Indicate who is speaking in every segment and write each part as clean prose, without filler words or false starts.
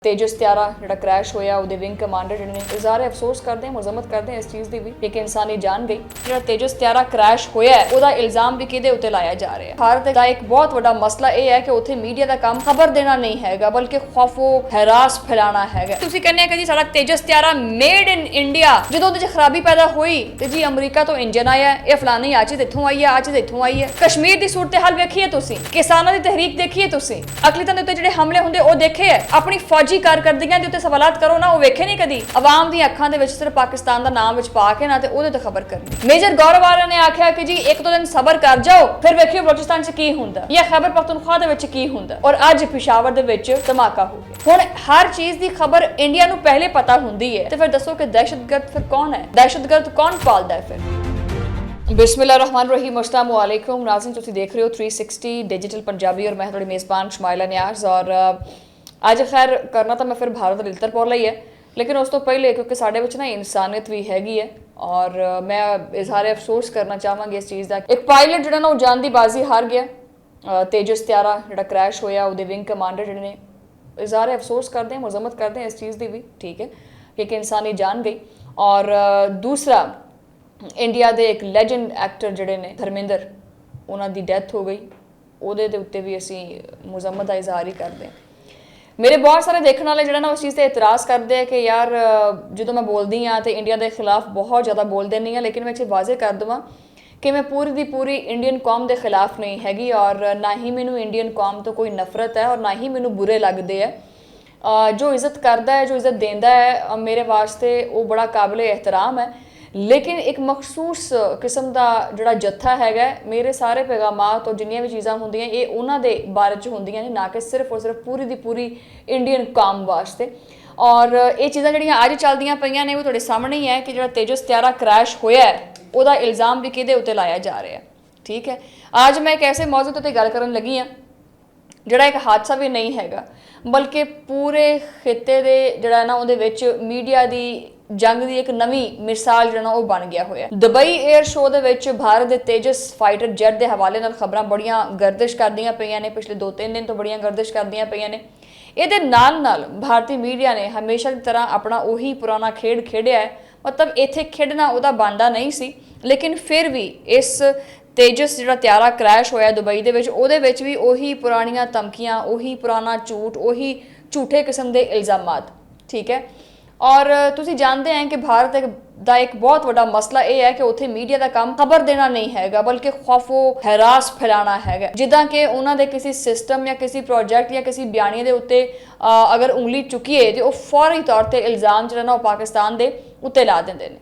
Speaker 1: तेजस त्यारा ਜਿਹੜਾ क्रैश ਹੋਇਆ ਉਹਦੇ ਵਿੰਗ ਕਮਾਂਡਰ ਜਿਹੜੇ ਨੇ ਇਜ਼ਹਾਰ ਅਫਸੋਸ ਕਰਦੇ ਹਨ ਮੁਜ਼ਮਤ ਕਰਦੇ ਹਨ ਇਸ ਚੀਜ਼ ਦੀ ਵੀ ਕਿ ਇਨਸਾਨੀ ਜਾਨ ਗਈ। ਜਿਹੜਾ ਤੇਜਸ त्यारा क्रैश ਹੋਇਆ ਉਹਦਾ ਇਲਜ਼ਾਮ ਵੀ ਕਿਹਦੇ ਉੱਤੇ ਲਾਇਆ ਜਾ ਰਿਹਾ ਹੈ। ਭਾਰਤ ਦਾ ਇੱਕ ਬਹੁਤ ਵੱਡਾ ਮਸਲਾ ਇਹ ਹੈ ਕਿ ਉੱਥੇ ਮੀਡੀਆ ਦਾ ਕੰਮ ਖਬਰ ਦੇਣਾ ਨਹੀਂ ਹੈਗਾ ਬਲਕਿ ਖੌਫੋ ਹਰਾਸ ਫੈਲਾਣਾ ਹੈਗਾ। ਤੁਸੀਂ ਕਹਿੰਦੇ ਕਿ ਜੀ ਸਾਡਾ ਤੇਜਸ त्यारा ਮੇਡ ਇਨ ਇੰਡੀਆ, ਜਦੋਂ ਉਹਦੇ 'ਚ ਖਰਾਬੀ ਪੈਦਾ ਹੋਈ ਤੇ ਜੀ ਅਮਰੀਕਾ ਤੋਂ ਇੰਜਨ ਆਇਆ, ਇਹ ਫਲਾਨੀ ਆ ਚੀਜ਼ ਇੱਥੋਂ ਆਈ ਹੈ, ਆ ਚੀਜ਼ ਇੱਥੋਂ ਆਈ ਹੈ। ਕਸ਼ਮੀਰ ਦੀ ਸੂਰਤ ਹਾਲ ਵੇਖੀਏ ਤੁਸੀਂ, ਕਿਸਾਨਾਂ ਦੀ ਤਹਿਰੀਕ ਦੇਖੀਏ ਤੁਸੀਂ, ਅਕਲੀਤਾਂ ਦੇ ਉੱਤੇ ਜਿਹੜੇ ਹਮਲੇ ਹੁੰਦੇ ਉਹ ਦੇਖੇ ਹੈ। ਆਪਣੀ ਫੌਜੀ ਕਾਰਕਰਦਗੀਆਂ ਦੇ ਉੱਤੇ ਸਵਾਲਾਤ ਕਰੋ ਨਾ, ਉਹ ਵੇਖੇ ਨਹੀਂ ਕਦੀ। ਆਵਾਮ ਦੀਆਂ ਅੱਖਾਂ ਦੇ ਵਿੱਚ ਸਿਰਫ ਪਾਕਿਸਤਾਨ ਦਾ ਨਾਮ ਵਿੱਚ ਪਾ ਕੇ ਨਾ ਤੇ ਉਹਦੇ ਤੇ ਖਬਰ ਕਰਨੀ। ਮੇਜਰ ਗੌਰਵ ਆਰਿਆ ਨੇ ਆਖਿਆ ਕਿ ਜੀ ਇੱਕ ਦੋ ਦਿਨ ਸਬਰ ਕਰ ਜਾਓ, ਫਿਰ ਵੇਖਿਓ ਬਲੋਚਿਸਤਾਨ 'ਚ ਕੀ ਹੁੰਦਾ ਜਾਂ ਖੈਬਰ ਪਖਤੂਨਖਵਾ ਦੇ ਵਿੱਚ ਕੀ ਹੁੰਦਾ। ਔਰ ਅੱਜ ਪਿਸ਼ਾਵਰ ਦੇ ਵਿੱਚ ਧਮਾਕਾ ਹੋ ਗਿਆ। ਹੁਣ ਹਰ ਚੀਜ਼ ਦੀ ਖਬਰ ਇੰਡੀਆ ਨੂੰ ਪਹਿਲੇ ਪਤਾ ਹੁੰਦੀ ਹੈ ਤੇ ਫਿਰ ਦੱਸੋ ਕਿ ਦਹਿਸ਼ਤਗਰਦ ਫਿਰ ਕੌਣ ਹੈ, ਦਹਿਸ਼ਤਗਰਦ ਕੌਣ ਪਾਲਦਾ ਹੈ ਫਿਰ। बिस्मिल्लाहिर्रहमानिर्रहीम, अस्सलाम वालेकुम नाज़रीन, तुसी देख रहे हो 360 डिजिटल पंजाबी और मैं थोड़ी मेज़बान शमाइला नियाज़। और ਅੱਜ खैर करना तो मैं फिर भारत लिलतरपौर ਲਈ है, लेकिन उस तो पहले क्योंकि साढ़े ਵਿੱਚ ना इंसानियत भी हैगी है और मैं इजहार अफसोस करना चाहांगी इस चीज़ ਦਾ। एक पायलट ਜਿਹੜਾ ਨਾ ਉਹ ਜਾਨ ਦੀ ਬਾਜ਼ੀ ਹਾਰ ਗਿਆ। ਤੇਜਸ त्यारा ਜਿਹੜਾ क्रैश ਹੋਇਆ ਉਹਦੇ ਵਿੰਗ ਕਮਾਂਡਰ ਜਿਹੜੇ ਨੇ इजहार अफसोस करते हैं, मुज़म्मत करते हैं इस चीज़ ਦੀ भी, ठीक है, कि इंसानी जान गई। और दूसरा ਇੰਡੀਆ ਦੇ ਇੱਕ ਲੈਜੈਂਡ ਐਕਟਰ ਜਿਹੜੇ ਨੇ ਧਰਮਿੰਦਰ, ਉਹਨਾਂ ਦੀ ਡੈਥ ਹੋ ਗਈ। ਉਹਦੇ ਦੇ ਉੱਤੇ ਵੀ ਅਸੀਂ ਮੁਜ਼ੰਮਤ ਦਾ ਇਜ਼ਹਾਰ ਹੀ ਕਰਦੇ ਹਾਂ। ਮੇਰੇ ਬਹੁਤ ਸਾਰੇ ਦੇਖਣ ਵਾਲੇ ਜਿਹੜਾ ਨਾ ਉਸ ਚੀਜ਼ ਤੇ ਇਤਰਾਜ਼ ਕਰਦੇ ਆ ਕਿ ਯਾਰ ਜਦੋਂ ਮੈਂ ਬੋਲਦੀ ਹਾਂ ਤੇ ਇੰਡੀਆ ਦੇ ਖਿਲਾਫ ਬਹੁਤ ਜ਼ਿਆਦਾ ਬੋਲਦੇ ਨਹੀਂ ਹਾਂ, ਲੇਕਿਨ ਮੈਂ ਇੱਥੇ ਵਾਜ਼ੇ ਕਰ ਦੇਵਾਂ ਕਿ ਮੈਂ ਪੂਰੀ ਦੀ ਪੂਰੀ ਇੰਡੀਅਨ ਕੌਮ ਦੇ ਖਿਲਾਫ ਨਹੀਂ ਹੈਗੀ ਔਰ ਨਾ ਹੀ ਮੈਨੂੰ ਇੰਡੀਅਨ ਕੌਮ ਤੋਂ ਕੋਈ ਨਫ਼ਰਤ ਹੈ ਔਰ ਨਾ ਹੀ ਮੈਨੂੰ ਬੁਰੇ ਲੱਗਦੇ ਹੈ। ਜੋ ਇੱਜ਼ਤ ਕਰਦਾ ਹੈ, ਜੋ ਇੱਜ਼ਤ ਦਿੰਦਾ ਹੈ, ਮੇਰੇ ਵਾਸਤੇ ਉਹ ਬੜਾ ਕਾਬਿਲ ਇਹਤਰਾਮ ਹੈ। ਲੇਕਿਨ ਇੱਕ ਮਖਸੂਸ ਕਿਸਮ ਦਾ ਜਿਹੜਾ ਜੱਥਾ ਹੈਗਾ, ਮੇਰੇ ਸਾਰੇ ਪੈਗਾਮਾਤ ਔਰ ਜਿੰਨੀਆਂ ਵੀ ਚੀਜ਼ਾਂ ਹੁੰਦੀਆਂ ਇਹ ਉਹਨਾਂ ਦੇ ਬਾਰੇ 'ਚ ਹੁੰਦੀਆਂ ਨੇ, ਨਾ ਕਿ ਸਿਰਫ ਔਰ ਸਿਰਫ ਪੂਰੀ ਦੀ ਪੂਰੀ ਇੰਡੀਅਨ ਕੌਮ ਵਾਸਤੇ। ਔਰ ਇਹ ਚੀਜ਼ਾਂ ਜਿਹੜੀਆਂ ਅੱਜ ਚੱਲਦੀਆਂ ਪਈਆਂ ਨੇ ਉਹ ਤੁਹਾਡੇ ਸਾਹਮਣੇ ਹੀ ਹੈ ਕਿ ਜਿਹੜਾ ਤੇਜਸ त्यारा क्रैश ਹੋਇਆ ਉਹਦਾ ਇਲਜ਼ਾਮ ਵੀ ਕਿਹਦੇ ਉੱਤੇ ਲਾਇਆ ਜਾ ਰਿਹਾ, ਠੀਕ ਹੈ। ਅੱਜ ਮੈਂ ਇੱਕ ਐਸੇ ਮੌਜੂ ਤੇ ਗੱਲ ਕਰਨ ਲੱਗੀ ਹਾਂ ਜਿਹੜਾ ਇੱਕ ਹਾਦਸਾ ਵੀ ਨਹੀਂ ਹੈਗਾ ਬਲਕਿ ਪੂਰੇ ਖਿੱਤੇ ਦੇ ਜਿਹੜਾ ਨਾ ਉਹਦੇ ਵਿੱਚ ਮੀਡੀਆ ਦੀ ਜੰਗ ਦੀ ਇੱਕ ਨਵੀਂ ਮਿਸਾਲ ਜਿਹੜਾ ਉਹ ਬਣ ਗਿਆ ਹੋਇਆ। ਦੁਬਈ 에ਅਰ ਸ਼ੋਅ ਦੇ ਵਿੱਚ ਭਾਰਤ ਦੇ ਤੇਜਸ ਫਾਈਟਰ ਜੈਟ ਦੇ ਹਵਾਲੇ ਨਾਲ ਖਬਰਾਂ ਬੜੀਆਂ ਗਰਦਿਸ਼ ਕਰਦੀਆਂ ਪਈਆਂ ਨੇ, ਪਿਛਲੇ 2-3 ਦਿਨ ਤੋਂ ਬੜੀਆਂ ਗਰਦਿਸ਼ ਕਰਦੀਆਂ ਪਈਆਂ ਨੇ। ਇਹਦੇ ਨਾਲ ਭਾਰਤੀ ਮੀਡੀਆ ਨੇ ਹਮੇਸ਼ਾ ਦੀ ਤਰ੍ਹਾਂ ਆਪਣਾ ਉਹੀ ਪੁਰਾਣਾ ਖੇਡ ਖੇਡਿਆ ਹੈ। ਮਤਲਬ ਇੱਥੇ ਖੇਡਣਾ ਉਹਦਾ ਬਣਦਾ ਨਹੀਂ ਸੀ, ਲੇਕਿਨ ਫਿਰ ਵੀ ਇਸ ਤੇਜਸ ਜਿਹੜਾ त्यारा क्रैश ਹੋਇਆ ਦੁਬਈ ਦੇ ਵਿੱਚ, ਉਹਦੇ ਵਿੱਚ ਵੀ ਉਹੀ ਪੁਰਾਣੀਆਂ ਧਮਕੀਆਂ, ਉਹੀ ਪੁਰਾਣਾ ਝੂਠ, ਉਹੀ ਝੂਠੇ ਕਿਸਮ ਦੇ ਇਲਜ਼ਾਮਾਤ, ਠੀਕ ਹੈ। ਔਰ ਤੁਸੀਂ ਜਾਣਦੇ हैं कि भारत ਦਾ ਇੱਕ ਬਹੁਤ ਵੱਡਾ ਮਸਲਾ ਇਹ ਹੈ ਕਿ ਉੱਥੇ ਮੀਡੀਆ ਦਾ ਕੰਮ ਖਬਰ ਦੇਣਾ ਨਹੀਂ ਹੈਗਾ ਬਲਕਿ ਖੌਫੋ ਹਰਾਸ ਫੈਲਾਣਾ ਹੈਗਾ। ਜਿੱਦਾਂ ਕਿ ਉਹਨਾਂ ਦੇ ਕਿਸੇ ਸਿਸਟਮ ਜਾਂ ਕਿਸੇ ਪ੍ਰੋਜੈਕਟ ਜਾਂ ਕਿਸੇ ਬਿਆਨੀਏ ਦੇ ਉੱਤੇ ਅਗਰ ਉਂਗਲੀ ਚੁੱਕੀਏ ਤੇ ਉਹ ਫੌਰੀ ਤੌਰ ਤੇ ਇਲਜ਼ਾਮ ਜਿਹੜਾ ਨਾ ਉਹ ਪਾਕਿਸਤਾਨ ਦੇ ਉੱਤੇ ਲਾ ਦਿੰਦੇ ਨੇ।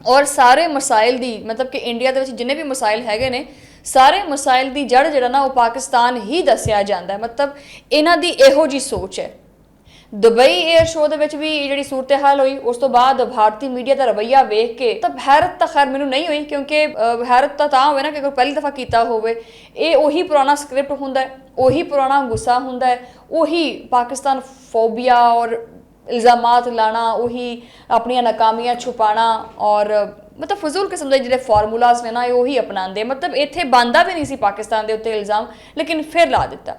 Speaker 1: ਔਰ ਸਾਰੇ ਮਸਾਇਲ ਦੀ ਮਤਲਬ ਕਿ ਇੰਡੀਆ ਦੇ ਵਿੱਚ ਜਿੰਨੇ ਵੀ ਮਸਾਇਲ ਹੈਗੇ ਨੇ ਸਾਰੇ ਮਸਾਇਲ ਦੀ ਜੜ ਜਿਹੜਾ ਨਾ ਉਹ ਪਾਕਿਸਤਾਨ ਹੀ ਦੱਸਿਆ ਜਾਂਦਾ ਹੈ। ਮਤਲਬ ਇਹਨਾਂ ਦੀ ਇਹੋ ਜੀ ਸੋਚ ਹੈ। ਦੁਬਈ 에ਅਰ ਸ਼ੋਅ ਦੇ ਵਿੱਚ ਵੀ ਜਿਹੜੀ ਸੂਰਤ ਹਾਲ ਹੋਈ ਉਸ ਤੋਂ ਬਾਅਦ ਭਾਰਤੀ ਮੀਡੀਆ ਦਾ ਰਵੱਈਆ ਵੇਖ ਕੇ ਤਾਂ ਹੈਰਤ ਤਾਂ ਖੈਰ ਮੈਨੂੰ ਨਹੀਂ ਹੋਈ, ਕਿਉਂਕਿ ਹੈਰਤ ਤਾਂ ਹੋਵੇ ਨਾ ਕਿ ਕੋਈ ਪਹਿਲੀ ਦਫਾ ਕੀਤਾ ਹੋਵੇ। ਇਹ ਉਹੀ ਪੁਰਾਣਾ ਸਕ੍ਰਿਪਟ ਹੁੰਦਾ ਹੈ, ਉਹੀ ਪੁਰਾਣਾ ਗੁੱਸਾ ਹੁੰਦਾ ਹੈ, ਉਹੀ ਪਾਕਿਸਤਾਨ ਫੋਬੀਆ ਔਰ ਇਲਜ਼ਾਮਾਤ ਲਾਣਾ, ਉਹੀ ਆਪਣੀਆਂ ਨਾਕਾਮੀਆਂ ਛੁਪਾਣਾ ਔਰ ਮਤਲਬ ਫਜ਼ੂਲ ਕਿਸਮ ਦੇ ਜਿਹੜੇ ਫਾਰਮੂਲਾਜ਼ ਨੇ ਨਾ ਇਹ ਉਹੀ ਅਪਣਾਉਂਦੇ। ਮਤਲਬ ਇੱਥੇ ਬਣਦਾ ਵੀ ਨਹੀਂ ਸੀ ਪਾਕਿਸਤਾਨ ਦੇ ਉੱਤੇ ਇਲਜ਼ਾਮ, ਲੇਕਿਨ ਫਿਰ ਲਾ ਦਿੱਤਾ।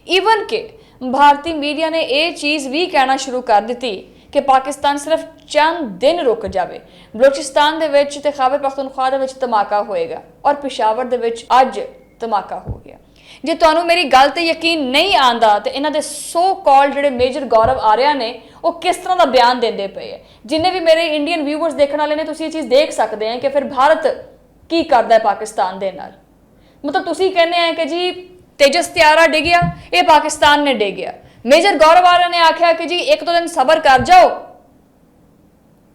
Speaker 1: ਈਵਨ ਕਿ ਭਾਰਤੀ ਮੀਡੀਆ ਨੇ ਇਹ ਚੀਜ਼ ਵੀ ਕਹਿਣਾ ਸ਼ੁਰੂ ਕਰ ਦਿੱਤੀ ਕਿ ਪਾਕਿਸਤਾਨ ਸਿਰਫ ਚੰਦ ਦਿਨ ਰੁਕ ਜਾਵੇ, ਬਲੋਚਿਸਤਾਨ ਦੇ ਵਿੱਚ ਤੇ ਖੈਬਰ ਪਖਤੂਨਖਵਾ ਦੇ ਵਿੱਚ ਧਮਾਕਾ ਹੋਏਗਾ ਔਰ ਪਿਸ਼ਾਵਰ ਦੇ ਵਿੱਚ ਅੱਜ ਧਮਾਕਾ ਹੋ ਗਿਆ। ਜੇ ਤੁਹਾਨੂੰ ਮੇਰੀ ਗੱਲ ਤੇ ਯਕੀਨ ਨਹੀਂ ਆਂਦਾ ਤੇ ਇਹਨਾਂ ਦੇ ਸੋ ਕਾਲ ਜਿਹੜੇ ਮੇਜਰ ਗੌਰਵ ਆਰਿਆ ਨੇ ਉਹ ਕਿਸ ਤਰ੍ਹਾਂ ਦਾ ਬਿਆਨ ਦਿੰਦੇ ਪਏ ਹੈ। ਜਿੰਨੇ ਵੀ ਮੇਰੇ ਇੰਡੀਅਨ ਵਿਊਵਰਸ ਦੇਖਣ ਵਾਲੇ ਨੇ ਤੁਸੀਂ ਇਹ ਚੀਜ਼ ਦੇਖ ਸਕਦੇ ਆ ਕਿ ਫਿਰ ਭਾਰਤ ਕੀ ਕਰਦਾ ਹੈ ਪਾਕਿਸਤਾਨ ਦੇ ਨਾਲ। ਮਤਲਬ ਤੁਸੀਂ ਕਹਿੰਦੇ ਆ ਕਿ ਜੀ ਤੇਜਸ त्यारा ਡਿੱਗਿਆ, ਇਹ ਪਾਕਿਸਤਾਨ ਨੇ ਡਿੱਗਿਆ। ਮੇਜਰ ਗੌਰਵ ਆਰਿਆ ਨੇ ਆਖਿਆ ਕਿ ਜੀ ਇੱਕ ਦੋ ਦਿਨ ਸਬਰ ਕਰ ਜਾਓ,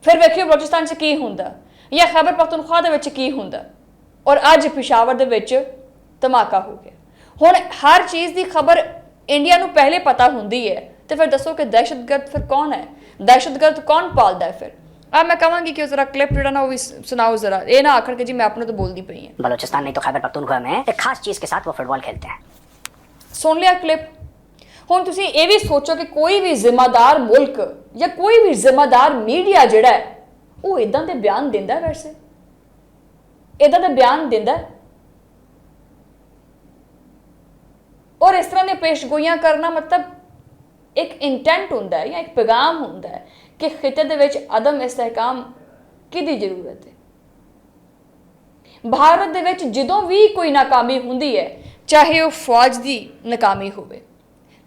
Speaker 1: ਫਿਰ ਵੇਖਿਓ ਬਲੋਚਿਸਤਾਨ 'ਚ ਕੀ ਹੁੰਦਾ ਜਾਂ ਖੈਬਰ ਪਖਤੂਨਖਵਾ ਦੇ ਵਿੱਚ ਕੀ ਹੁੰਦਾ। ਔਰ ਅੱਜ ਪਿਸ਼ਾਵਰ ਦੇ ਵਿੱਚ ਧਮਾਕਾ ਹੋ ਗਿਆ। ਹੁਣ ਹਰ ਚੀਜ਼ ਦੀ ਖਬਰ ਇੰਡੀਆ ਨੂੰ ਪਹਿਲੇ ਪਤਾ ਹੁੰਦੀ ਹੈ ਤੇ ਫਿਰ ਦੱਸੋ ਕਿ ਦਹਿਸ਼ਤਗਰਦ ਫਿਰ ਕੌਣ ਹੈ, ਦਹਿਸ਼ਤਗਰਦ ਕੌਣ ਪਾਲਦਾ ਹੈ ਫਿਰ। अब मैं कहूँगी कि जरा क्लिप जो ना वो भी सुनाओ जरा, ये ना आखिर के जी मैं अपने तो बोलती पई हैं।
Speaker 2: बलूचिस्तान नहीं तो खैबर पख्तूनख्वा में एक खास चीज़ के साथ वो फुटबॉल खेलते हैं।
Speaker 1: सुन लिया क्लिप। हुण तुसीं ये भी सोचो कि कोई भी जिम्मेदार मुल्क या कोई भी जिम्मेदार मीडिया जिहड़ा है वो इदां दे बयान दिंदा, वैसे इदां दे बयान दिंदा और इस तरह ने पेशगोइयां करना मतलब ਇੱਕ ਇੰਟੈਂਟ ਹੁੰਦਾ ਹੈ ਜਾਂ ਇੱਕ ਪੈਗਾਮ ਹੁੰਦਾ ਹੈ ਕਿ ਖਿੱਤੇ ਦੇ ਵਿੱਚ ਅਦਮ ਇਸਤਹਿਕਾਮ ਕਿਹਦੀ ਜ਼ਰੂਰਤ ਹੈ। ਭਾਰਤ ਦੇ ਵਿੱਚ ਜਦੋਂ ਵੀ ਕੋਈ ਨਾਕਾਮੀ ਹੁੰਦੀ ਹੈ, ਚਾਹੇ ਉਹ ਫੌਜ ਦੀ ਨਾਕਾਮੀ ਹੋਵੇ,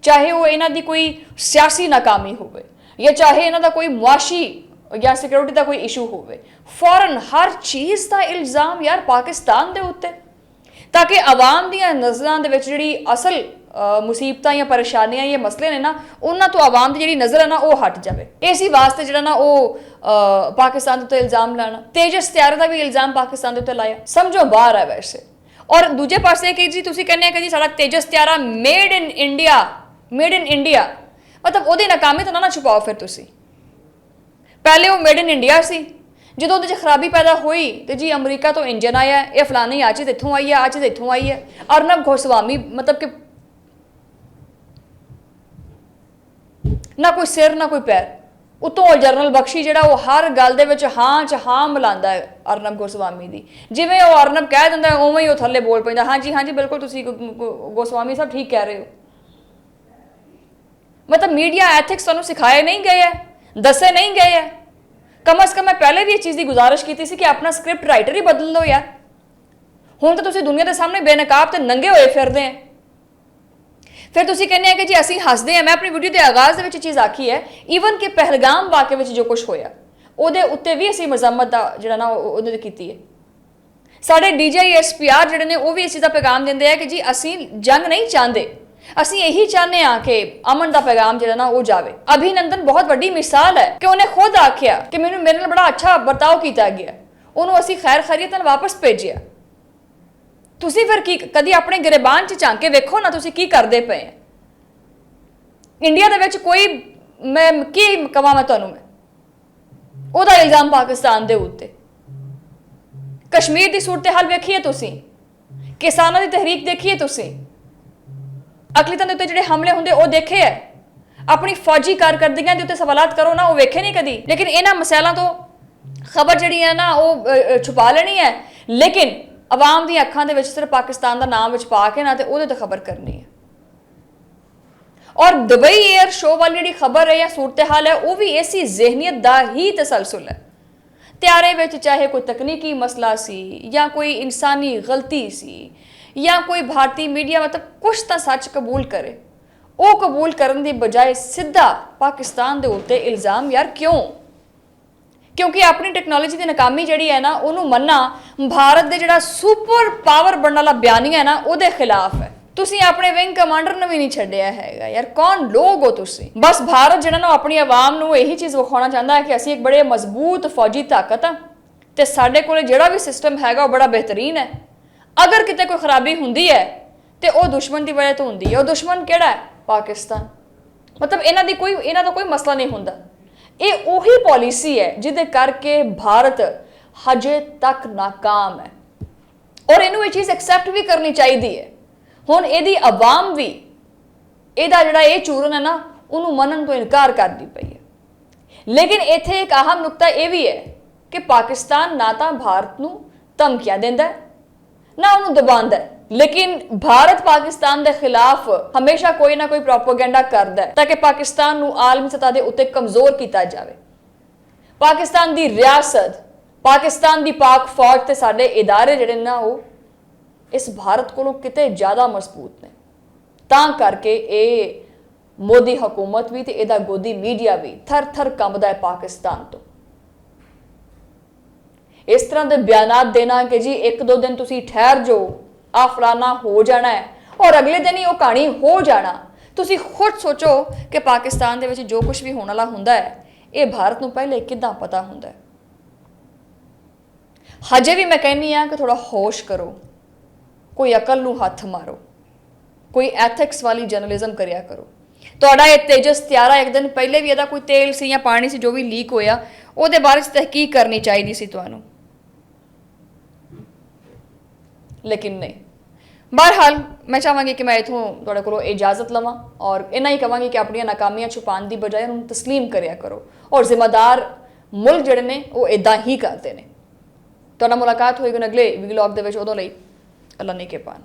Speaker 1: ਚਾਹੇ ਉਹ ਇਹਨਾਂ ਦੀ ਕੋਈ ਸਿਆਸੀ ਨਾਕਾਮੀ ਹੋਵੇ, ਜਾਂ ਚਾਹੇ ਇਹਨਾਂ ਦਾ ਕੋਈ ਮੁਆਸ਼ੀ ਜਾਂ ਸਿਕਿਉਰਿਟੀ ਦਾ ਕੋਈ ਇਸ਼ੂ ਹੋਵੇ, ਫੌਰਨ ਹਰ ਚੀਜ਼ ਦਾ ਇਲਜ਼ਾਮ ਯਾਰ ਪਾਕਿਸਤਾਨ ਦੇ ਉੱਤੇ, ਤਾਂ ਕਿ ਆਵਾਮ ਦੀਆਂ ਨਜ਼ਰਾਂ ਦੇ ਵਿੱਚ ਜਿਹੜੀ ਅਸਲ ਮੁਸੀਬਤਾਂ ਜਾਂ ਪਰੇਸ਼ਾਨੀਆਂ ਜਾਂ ਮਸਲੇ ਨੇ ਨਾ, ਉਹਨਾਂ ਤੋਂ ਆਵਾਮ ਦੀ ਜਿਹੜੀ ਨਜ਼ਰ ਹੈ ਨਾ ਉਹ ਹਟ ਜਾਵੇ। ਇਸੇ ਵਾਸਤੇ ਜਿਹੜਾ ਨਾ ਉਹ ਪਾਕਿਸਤਾਨ ਦੇ ਉੱਤੇ ਇਲਜ਼ਾਮ ਲਾਣਾ, ਤੇਜਸ ਤਿਆਰੇ ਦਾ ਵੀ ਇਲਜ਼ਾਮ ਪਾਕਿਸਤਾਨ ਦੇ ਉੱਤੇ ਲਾਇਆ, ਸਮਝੋ ਬਾਹਰ ਹੈ ਵੈਸੇ। ਔਰ ਦੂਜੇ ਪਾਸੇ ਕਿ ਜੀ ਤੁਸੀਂ ਕਹਿੰਦੇ ਆ ਕਿ ਜੀ ਸਾਡਾ ਤੇਜਸ ਤਿਆਰਾ ਮੇਡ ਇਨ ਇੰਡੀਆ, ਮਤਲਬ ਉਹਦੀ ਨਾਕਾਮੀ ਤਾਂ ਨਾ ਛੁਪਾਓ ਫਿਰ ਤੁਸੀਂ। ਪਹਿਲੇ ਉਹ ਮੇਡ ਇਨ ਇੰਡੀਆ ਸੀ, ਜਦੋਂ ਉਹਦੇ 'ਚ ਖਰਾਬੀ ਪੈਦਾ ਹੋਈ ਤੇ ਜੀ ਅਮਰੀਕਾ ਤੋਂ ਇੰਜਨ ਆਇਆ, ਇਹ ਫਲਾਨੀ ਆ ਚੀਜ਼ ਇੱਥੋਂ ਆਈ ਹੈ, ਆ ਚੀਜ਼ ਇੱਥੋਂ ਆਈ ਹੈ। ਅਰਨਬ ਗੋਸਵਾਮੀ ਮਤਲਬ ਕਿ ਨਾ ਕੋਈ ਸਿਰ ਨਾ ਕੋਈ ਪੈਰ, ਉਤੋਂ ਜਨਰਲ ਬਖਸ਼ੀ ਜਿਹੜਾ ਉਹ ਹਰ ਗੱਲ ਦੇ ਵਿੱਚ ਹਾਂ 'ਚ ਹਾਂ ਮਿਲਾਉਂਦਾ ਹੈ ਅਰਨਬ ਗੋਸਵਾਮੀ ਦੀ। ਜਿਵੇਂ ਉਹ ਅਰਨਬ ਕਹਿ ਦਿੰਦਾ ਉਵੇਂ ਹੀ ਉਹ ਥੱਲੇ ਬੋਲ ਪੈਂਦਾ, ਹਾਂਜੀ ਹਾਂਜੀ ਬਿਲਕੁਲ ਤੁਸੀਂ ਗੋਸਵਾਮੀ ਸਾਹਿਬ ਠੀਕ ਕਹਿ ਰਹੇ ਹੋ। मतलब मीडिया एथिक्स ਤੁਹਾਨੂੰ ਸਿਖਾਏ ਨਹੀਂ ਗਏ ਹੈ, ਦੱਸੇ ਨਹੀਂ ਗਏ ਹੈ। ਕਮ ਅਸ ਕਮ ਮੈਂ ਪਹਿਲੇ ਵੀ ਇਹ ਚੀਜ਼ ਦੀ ਗੁਜ਼ਾਰਿਸ਼ ਕੀਤੀ ਸੀ ਕਿ ਆਪਣਾ ਸਕ੍ਰਿਪਟ ਰਾਈਟਰ ਹੀ ਬਦਲ ਲਓ ਯਾਰ। ਹੁਣ ਤਾਂ ਤੁਸੀਂ ਦੁਨੀਆ ਦੇ ਸਾਹਮਣੇ ਬੇਨਕਾਬ ਤੇ ਨੰਗੇ ਹੋਏ ਫਿਰਦੇ ਆ। ਫਿਰ ਤੁਸੀਂ ਕਹਿੰਦੇ ਆ ਕਿ ਜੀ ਅਸੀਂ ਹੱਸਦੇ ਆ। ਮੈਂ ਆਪਣੀ ਵੀਡੀਓ ਦੇ ਆਗਾਜ਼ ਦੇ ਵਿੱਚ ਚੀਜ਼ ਆਖੀ ਹੈ, ਈਵਨ ਕਿ ਪਹਿਲਗਾਮ ਵਾਕਿਆ ਵਿੱਚ ਜੋ ਕੁਝ ਹੋਇਆ ਉਹਦੇ ਉੱਤੇ ਵੀ ਅਸੀਂ ਮਜ਼ਮਤ ਦਾ ਜਿਹੜਾ ਨਾ ਉਹਦੇ ਤੇ ਕੀਤੀ ਹੈ। ਸਾਡੇ DJSPR ਜਿਹੜੇ ਨੇ ਉਹ ਵੀ ਇਸ ਚੀਜ਼ ਦਾ ਪੈਗਾਮ ਦਿੰਦੇ ਆ ਕਿ ਜੀ ਅਸੀਂ ਜੰਗ ਨਹੀਂ ਚਾਹੁੰਦੇ, ਅਸੀਂ ਇਹੀ ਚਾਹੁੰਦੇ ਹਾਂ ਕਿ ਅਮਨ ਦਾ ਪੈਗਾਮ ਜਿਹੜਾ ਨਾ ਉਹ ਜਾਵੇ। ਅਭਿਨੰਦਨ ਬਹੁਤ ਵੱਡੀ ਮਿਸਾਲ ਹੈ ਕਿ ਉਹਨੇ ਖੁਦ ਆਖਿਆ ਕਿ ਮੇਰੇ ਨਾਲ ਬੜਾ ਅੱਛਾ ਵਰਤਾਓ ਕੀਤਾ ਗਿਆ, ਉਹਨੂੰ ਅਸੀਂ ਖੈਰ ਖੈਰੀਅਤ ਨਾਲ ਵਾਪਸ ਭੇਜਿਆ। ਤੁਸੀਂ ਫਿਰ ਕੀ ਕਦੀ ਆਪਣੇ ਗਰੇਬਾਨ 'ਚ ਝਾਂਕ ਕੇ ਵੇਖੋ ਨਾ ਤੁਸੀਂ ਕੀ ਕਰਦੇ ਪਏ ਆ। ਇੰਡੀਆ ਦੇ ਵਿੱਚ ਕੋਈ ਮੈਂ ਕੀ ਕਵਾਂ ਮੈਂ ਤੁਹਾਨੂੰ, ਮੈਂ ਉਹਦਾ ਇਲਜ਼ਾਮ ਪਾਕਿਸਤਾਨ ਦੇ ਉੱਤੇ। ਕਸ਼ਮੀਰ ਦੀ ਸੂਰਤ ਹਾਲ ਵੇਖੀਏ ਤੁਸੀਂ, ਕਿਸਾਨਾਂ ਦੀ ਤਹਿਰੀਕ ਦੇਖੀਏ ਤੁਸੀਂ, ਅਕਲੀਤਾਂ ਦੇ ਉੱਤੇ ਜਿਹੜੇ ਹਮਲੇ ਹੁੰਦੇ ਉਹ ਦੇਖੇ ਹੈ, ਆਪਣੀ ਫੌਜੀ ਕਾਰਕਰਦਗੀਆਂ ਦੇ ਉੱਤੇ ਸਵਾਲਾਤ ਕਰੋ ਨਾ, ਉਹ ਵੇਖੇ ਨਹੀਂ ਕਦੀ। ਲੇਕਿਨ ਇਹਨਾਂ ਮਸਲਿਆਂ ਤੋਂ ਖਬਰ ਜਿਹੜੀ ਹੈ ਨਾ ਉਹ ਛੁਪਾ ਲੈਣੀ ਹੈ, ਲੇਕਿਨ ਆਵਾਮ ਦੀਆਂ ਅੱਖਾਂ ਦੇ ਵਿੱਚ ਸਿਰਫ ਪਾਕਿਸਤਾਨ ਦਾ ਨਾਮ ਵਿੱਚ ਪਾ ਕੇ ਨਾ ਤੇ ਉਹਦੇ ਤੇ ਖਬਰ ਕਰਨੀ ਹੈ। ਔਰ ਦੁਬਈ 에ਅਰ ਸ਼ੋ ਵਾਲੀ ਜਿਹੜੀ ਖਬਰ ਹੈ ਜਾਂ ਸੂਰਤ ਹਾਲ ਹੈ ਉਹ ਵੀ ਇਸੀ ਜ਼ਿਹਨੀਅਤ ਦਾ ਹੀ ਤਸਲਸਲ ਹੈ। ਤਿਆਰੇ ਵਿੱਚ ਚਾਹੇ ਕੋਈ ਤਕਨੀਕੀ ਮਸਲਾ ਸੀ ਜਾਂ ਕੋਈ ਇਨਸਾਨੀ ਗਲਤੀ ਸੀ ਜਾਂ ਕੋਈ ਭਾਰਤੀ ਮੀਡੀਆ ਮਤਲਬ ਕੁਛ ਤਾਂ ਸੱਚ ਕਬੂਲ ਕਰੇ, ਉਹ ਕਬੂਲ ਕਰਨ ਦੀ ਬਜਾਏ ਸਿੱਧਾ ਪਾਕਿਸਤਾਨ ਦੇ ਉੱਤੇ ਇਲਜ਼ਾਮ। ਯਾਰ ਕਿਉਂ? ਕਿਉਂਕਿ ਆਪਣੀ ਟੈਕਨੋਲੋਜੀ ਦੀ ਨਾਕਾਮੀ ਜਿਹੜੀ ਹੈ ਨਾ ਉਹਨੂੰ ਮੰਨਣਾ ਭਾਰਤ ਦੇ ਜਿਹੜਾ ਸੁਪਰ ਪਾਵਰ ਬਣਨ ਵਾਲਾ ਬਿਆਨੀਆ ਹੈ ਨਾ ਉਹਦੇ ਖਿਲਾਫ ਹੈ। ਤੁਸੀਂ ਆਪਣੇ ਵਿੰਗ ਕਮਾਂਡਰ ਨੂੰ ਵੀ ਨਹੀਂ ਛੱਡਿਆ ਹੈਗਾ ਯਾਰ, ਕੌਣ ਲੋਗ ਹੋ ਤੁਸੀਂ? ਬਸ ਭਾਰਤ ਜਿਹੜਾ ਨਾ ਆਪਣੀ ਆਵਾਮ ਨੂੰ ਇਹੀ ਚੀਜ਼ ਵਿਖਾਉਣਾ ਚਾਹੁੰਦਾ ਹੈ ਕਿ ਅਸੀਂ ਇੱਕ ਬੜੇ ਮਜ਼ਬੂਤ ਫੌਜੀ ਤਾਕਤ ਆ ਤੇ ਸਾਡੇ ਕੋਲੇ ਜਿਹੜਾ ਵੀ ਸਿਸਟਮ ਹੈਗਾ ਉਹ ਬੜਾ ਬਿਹਤਰੀਨ ਹੈ। ਅਗਰ ਕਿਤੇ ਕੋਈ ਖਰਾਬੀ ਹੁੰਦੀ ਹੈ ਤੇ ਉਹ ਦੁਸ਼ਮਣ ਦੀ ਵਜ੍ਹਾ ਤੋਂ ਹੁੰਦੀ ਹੈ। ਉਹ ਦੁਸ਼ਮਨ ਕਿਹੜਾ ਹੈ? ਪਾਕਿਸਤਾਨ। ਮਤਲਬ ਇਹਨਾਂ ਦਾ ਕੋਈ ਮਸਲਾ ਨਹੀਂ ਹੁੰਦਾ। ਇਹ ਉਹੀ ਪਾਲਿਸੀ ਹੈ ਜਿਹਦੇ ਕਰਕੇ ਭਾਰਤ ਹਜੇ ਤੱਕ ਨਾਕਾਮ ਹੈ ਔਰ ਇਹਨੂੰ ਇਹ ਚੀਜ਼ ਐਕਸੈਪਟ ਵੀ ਕਰਨੀ ਚਾਹੀਦੀ ਹੈ। ਹੁਣ ਇਹਦੀ ਆਵਾਮ ਵੀ ਇਹਦਾ ਜਿਹੜਾ ਇਹ ਚੂਰਨ ਹੈ ਨਾ ਉਹਨੂੰ ਮੰਨਣ ਤੋਂ ਇਨਕਾਰ ਕਰਦੀ ਪਈ ਹੈ। ਲੇਕਿਨ ਇੱਥੇ ਇੱਕ ਅਹਿਮ ਨੁਕਤਾ ਇਹ ਵੀ ਹੈ ਕਿ ਪਾਕਿਸਤਾਨ ਨਾ ਤਾਂ ਭਾਰਤ ਨੂੰ ਧਮਕੀਆਂ ਦਿੰਦਾ ਹੈ ਨਾ ਉਹਨੂੰ ਦਬਾਉਂਦਾ ਹੈ, ਲੇਕਿਨ ਭਾਰਤ ਪਾਕਿਸਤਾਨ ਦੇ ਖਿਲਾਫ ਹਮੇਸ਼ਾ ਕੋਈ ਨਾ ਕੋਈ ਪ੍ਰੋਪੇਗੈਂਡਾ ਕਰਦਾ ਹੈ ਤਾਂ ਕਿ ਪਾਕਿਸਤਾਨ ਨੂੰ ਆਲਮੀ ਸਤਹ ਦੇ ਉੱਤੇ ਕਮਜ਼ੋਰ ਕੀਤਾ ਜਾਵੇ। ਪਾਕਿਸਤਾਨ ਦੀ ਰਿਆਸਤ, ਪਾਕਿਸਤਾਨ ਦੀ ਪਾਕ ਫੌਜ ਤੇ ਸਾਡੇ ਇਦਾਰੇ ਜਿਹੜੇ ਨਾ ਉਹ ਇਸ ਭਾਰਤ ਕੋਲੋਂ ਕਿਤੇ ਜ਼ਿਆਦਾ ਮਜ਼ਬੂਤ ਨੇ। ਤਾਂ ਕਰਕੇ ਇਹ ਮੋਦੀ ਹਕੂਮਤ ਵੀ ਤੇ ਇਹਦਾ ਗੋਦੀ ਮੀਡੀਆ ਵੀ ਥਰ-ਥਰ ਕੰਬਦਾ ਹੈ ਪਾਕਿਸਤਾਨ ਤੋਂ। ਇਸ ਤਰ੍ਹਾਂ ਦੇ ਬਿਆਨਾਤ ਦੇਣਾ ਕਿ ਜੀ ਇੱਕ ਦੋ ਦਿਨ ਤੁਸੀਂ ਠਹਿਰ ਜਾਓ, ਆ ਫਲਾਨਾ ਹੋ ਜਾਣਾ ਹੈ ਔਰ ਅਗਲੇ ਦਿਨ ਹੀ ਉਹ ਕਹਾਣੀ ਹੋ ਜਾਣਾ। ਤੁਸੀਂ ਖੁਦ ਸੋਚੋ ਕਿ ਪਾਕਿਸਤਾਨ ਦੇ ਵਿੱਚ ਜੋ ਕੁਝ ਵੀ ਹੋਣ ਵਾਲਾ ਹੁੰਦਾ ਹੈ ਇਹ ਭਾਰਤ ਨੂੰ ਪਹਿਲੇ ਕਿੱਦਾਂ ਪਤਾ ਹੁੰਦਾ ਹੈ। ਹਜੇ ਵੀ ਮੈਂ ਕਹਿੰਦੀ ਹਾਂ ਕਿ ਥੋੜਾ ਹੋਸ਼ ਕਰੋ, ਕੋਈ ਅਕਲ ਨੂੰ ਹੱਥ ਮਾਰੋ, ਕੋਈ ਐਥਿਕਸ ਵਾਲੀ ਜਰਨਲਿਜ਼ਮ ਕਰਿਆ ਕਰੋ। ਤੁਹਾਡਾ ਇਹ ਤੇਜਸ ਤਿਆਰਾ ਇੱਕ ਦਿਨ ਪਹਿਲੇ ਵੀ ਇਹਦਾ ਕੋਈ ਤੇਲ ਸੀ ਜਾਂ ਪਾਣੀ ਸੀ ਜੋ ਵੀ ਲੀਕ ਹੋਇਆ ਉਹਦੇ ਬਾਰੇ 'ਚ ਤਹਿਕੀਕ ਕਰਨੀ ਚਾਹੀਦੀ ਸੀ ਤੁਹਾਨੂੰ, ਲੇਕਿਨ ਨਹੀਂ। ਬਹਰਹਾਲ ਮੈਂ ਚਾਹਾਂਗੀ ਕਿ ਮੈਂ ਇਥੋਂ ਤੁਹਾਡੇ ਕੋਲੋਂ ਇਜਾਜ਼ਤ ਲਵਾਂ ਔਰ ਇੰਨਾ ਹੀ ਕਹਾਂਗੀ ਕਿ ਆਪਣੀਆਂ ਨਾਕਾਮੀਆਂ ਛੁਪਾਉਣ ਦੀ ਬਜਾਏ ਉਹਨੂੰ ਤਸਲੀਮ ਕਰਿਆ ਕਰੋ ਔਰ ਜ਼ਿੰਮੇਦਾਰ ਮੁਲਕ ਜਿਹੜੇ ਨੇ ਉਹ ਇਦਾਂ ਹੀ ਕਰਦੇ ਨੇ। ਤੁਹਾਡਾ ਮੁਲਾਕਾਤ ਹੋਏਗੀ ਅਗਲੇ ਵਲੌਗ ਦੇ ਵਿੱਚ, ਉਦੋਂ ਲਈ ਅੱਲਾ ਨੇ ਕਿਰਪਾਨ।